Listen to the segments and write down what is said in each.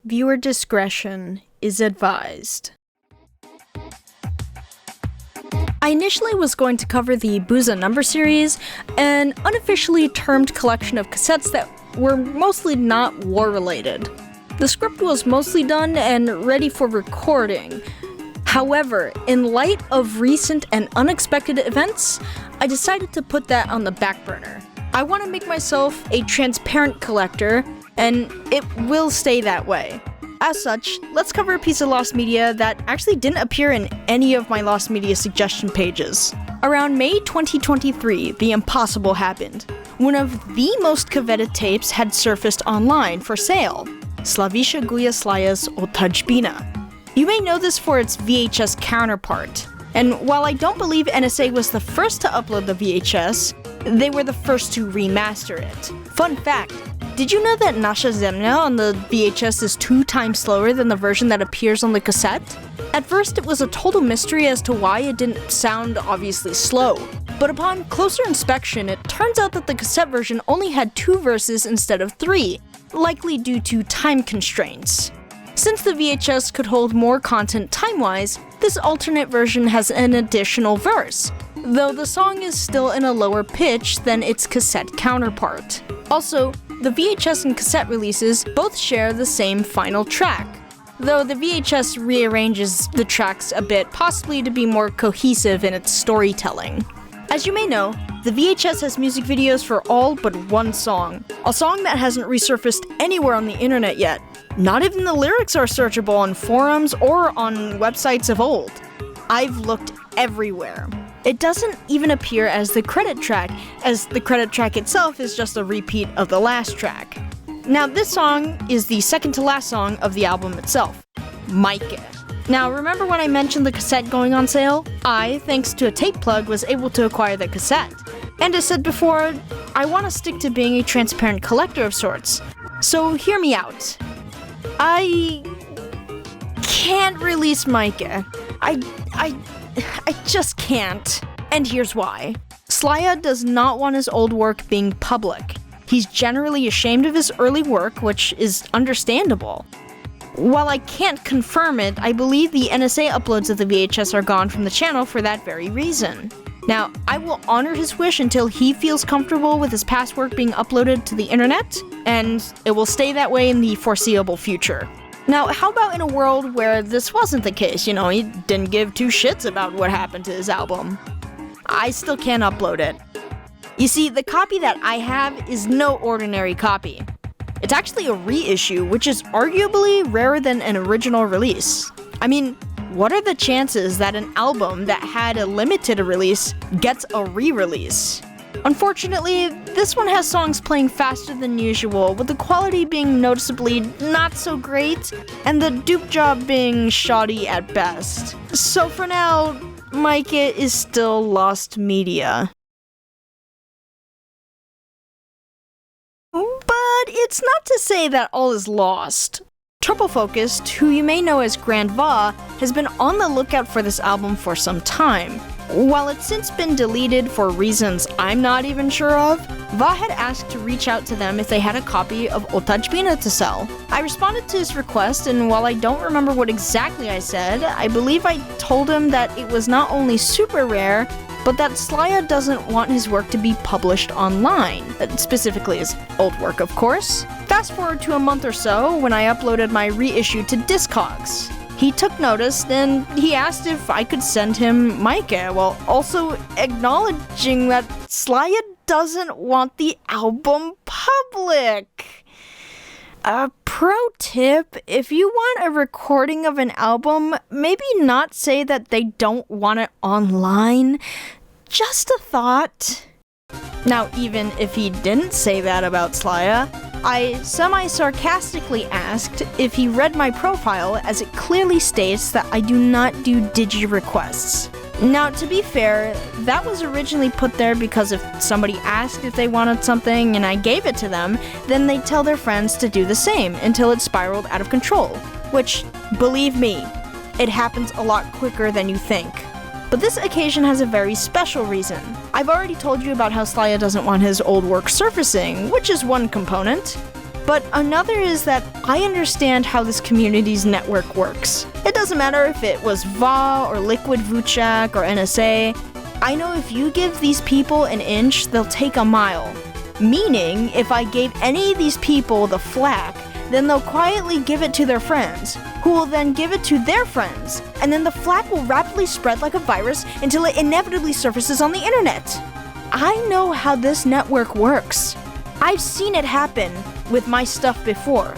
Viewer discretion is advised. I initially was going to cover the Buza number series, an unofficially termed collection of cassettes that were mostly not war-related. The script was mostly done and ready for recording. However, in light of recent and unexpected events, I decided to put that on the back burner. I want to make myself a transparent collector, and it will stay that way. As such, let's cover a piece of lost media that actually didn't appear in any of my lost media suggestion pages. Around May 2023, the impossible happened. One of the most coveted tapes had surfaced online for sale, Slavisha Guyaslaya's Otajbina. You may know this for its VHS counterpart, and while I don't believe NSA was the first to upload the VHS, they were the first to remaster it. Fun fact, did you know that Nasha Zemlya on the VHS is 2 times slower than the version that appears on the cassette? At first, it was a total mystery as to why it didn't sound obviously slow. But upon closer inspection, it turns out that the cassette version only had 2 verses instead of 3, likely due to time constraints. Since the VHS could hold more content time-wise, this alternate version has an additional verse, though the song is still in a lower pitch than its cassette counterpart. Also, the VHS and cassette releases both share the same final track, though the VHS rearranges the tracks a bit, possibly to be more cohesive in its storytelling. As you may know, the VHS has music videos for all but one song, a song that hasn't resurfaced anywhere on the internet yet. Not even the lyrics are searchable on forums or on websites of old. I've looked everywhere. It doesn't even appear as the credit track, as the credit track itself is just a repeat of the last track. Now, this song is the second to last song of the album itself, Majke. Now, remember when I mentioned the cassette going on sale? I, thanks to a tape plug, was able to acquire the cassette. And as said before, I want to stick to being a transparent collector of sorts. So hear me out. I can't release Majke. I just can't. And here's why. Slaya does not want his old work being public. He's generally ashamed of his early work, which is understandable. While I can't confirm it, I believe the NSA uploads of the VHS are gone from the channel for that very reason. Now, I will honor his wish until he feels comfortable with his past work being uploaded to the internet, and it will stay that way in the foreseeable future. Now, how about in a world where this wasn't the case? You know, he didn't give 2 shits about what happened to his album. I still can't upload it. You see, the copy that I have is no ordinary copy. It's actually a reissue, which is arguably rarer than an original release. I mean, what are the chances that an album that had a limited release gets a re-release? Unfortunately, this one has songs playing faster than usual, with the quality being noticeably not so great, and the dupe job being shoddy at best. So for now, Majke is still lost media. But it's not to say that all is lost. Turbofolk, who you may know as Grand Va, has been on the lookout for this album for some time. While it's since been deleted for reasons I'm not even sure of, Va had asked to reach out to them if they had a copy of Otajbina to sell. I responded to his request, and while I don't remember what exactly I said, I believe I told him that it was not only super rare, but that Slaya doesn't want his work to be published online, specifically his old work, of course. Fast forward to a month or so, when I uploaded my reissue to Discogs. He took notice, and he asked if I could send him Majke, while also acknowledging that Slaya doesn't want the album public. A pro tip, if you want a recording of an album, maybe not say that they don't want it online. Just a thought. Now, even if he didn't say that about Slaya, I semi-sarcastically asked if he read my profile, as it clearly states that I do not do digi-requests. Now, to be fair, that was originally put there because if somebody asked if they wanted something and I gave it to them, then they'd tell their friends to do the same until it spiraled out of control. Which, believe me, it happens a lot quicker than you think. But this occasion has a very special reason. I've already told you about how Slaya doesn't want his old work surfacing, which is one component. But another is that I understand how this community's network works. It doesn't matter if it was VA or Liquid Vuchak or NSA. I know if you give these people an inch, they'll take a mile. Meaning, if I gave any of these people the flack, then they'll quietly give it to their friends, who will then give it to their friends, and then the flack will rapidly spread like a virus until it inevitably surfaces on the internet. I know how this network works. I've seen it happen with my stuff before.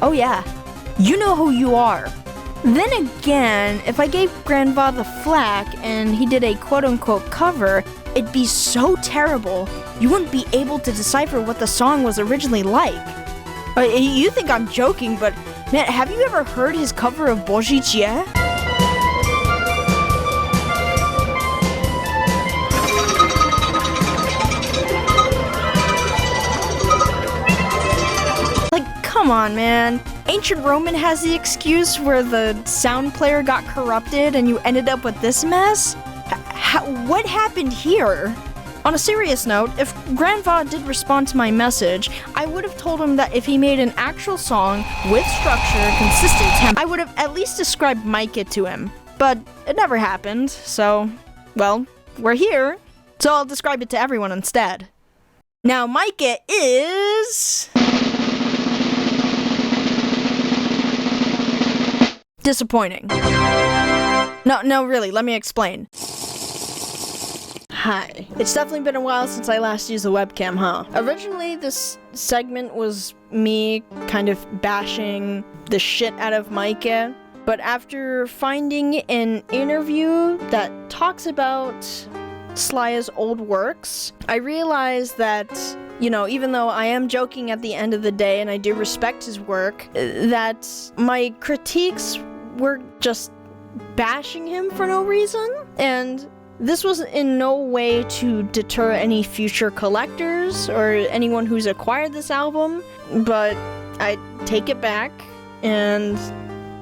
Oh yeah, you know who you are. Then again, if I gave Grandva the flack and he did a quote-unquote cover, it'd be so terrible, you wouldn't be able to decipher what the song was originally like. You think I'm joking, but man, have you ever heard his cover of Bojijie? Like, come on, man. Ancient Roman has the excuse where the sound player got corrupted and you ended up with this mess? What happened here? On a serious note, if Grandva did respond to my message, I would have told him that if he made an actual song with structure, consistent tempo, I would have at least described Majke to him. But it never happened, so, well, we're here, so I'll describe it to everyone instead. Now, Majke is... disappointing. No, really, let me explain. Hi. It's definitely been a while since I last used a webcam, huh? Originally, this segment was me kind of bashing the shit out of Majke, but after finding an interview that talks about Slaya's old works, I realized that, you know, even though I am joking at the end of the day and I do respect his work, that my critiques were just bashing him for no reason, and this was in no way to deter any future collectors or anyone who's acquired this album, but I take it back and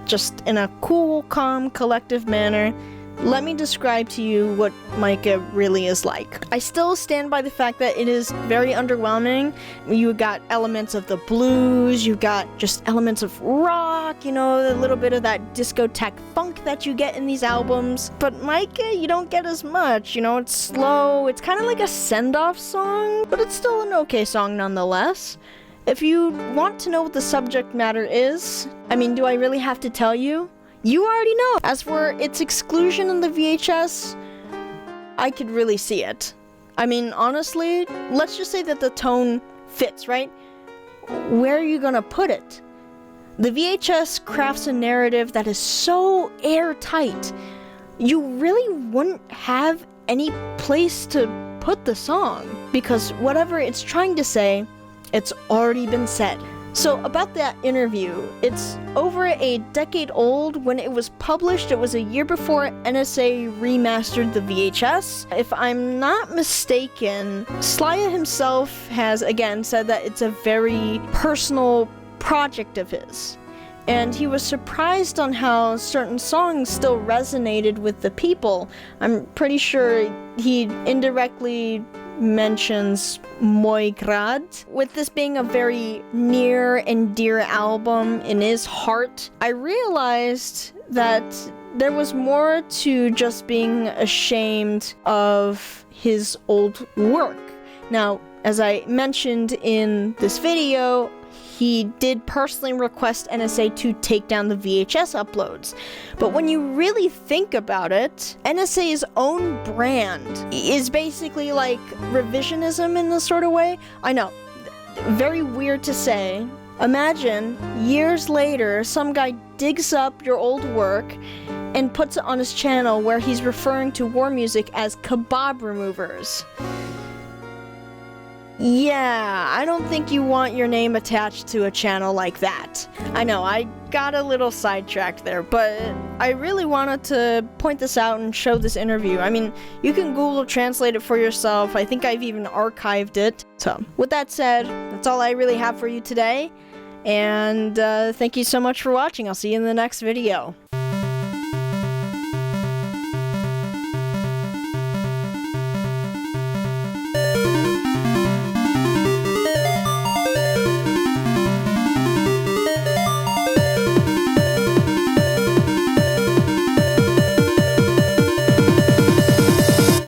just in a cool, calm, collective manner, let me describe to you what Majke really is like. I still stand by the fact that it is very underwhelming. You got elements of the blues, you got just elements of rock, you know, a little bit of that discotheque funk that you get in these albums. But Majke, you don't get as much, you know, it's slow, it's kind of like a send-off song, but it's still an okay song nonetheless. If you want to know what the subject matter is, I mean, do I really have to tell you? You already know. As for its exclusion in the VHS, I could really see it. I mean, honestly, let's just say that the tone fits, right? Where are you gonna put it? The VHS crafts a narrative that is so airtight, you really wouldn't have any place to put the song, because whatever it's trying to say, it's already been said. So about that interview, it's over a decade old. When it was published, it was a year before NSA remastered the VHS. If I'm not mistaken, Slaya himself has again said that it's a very personal project of his. And he was surprised on how certain songs still resonated with the people. I'm pretty sure he indirectly mentions Moi Grad. With this being a very near and dear album in his heart, I realized that there was more to just being ashamed of his old work. Now, as I mentioned in this video, he did personally request NSA to take down the VHS uploads. But when you really think about it, NSA's own brand is basically like revisionism in this sort of way. I know, very weird to say. Imagine, years later, some guy digs up your old work and puts it on his channel where he's referring to war music as kebab removers. Yeah, I don't think you want your name attached to a channel like that. I know, I got a little sidetracked there, but I really wanted to point this out and show this interview. I mean, you can Google translate it for yourself. I think I've even archived it. So, with that said, that's all I really have for you today. And thank you so much for watching. I'll see you in the next video.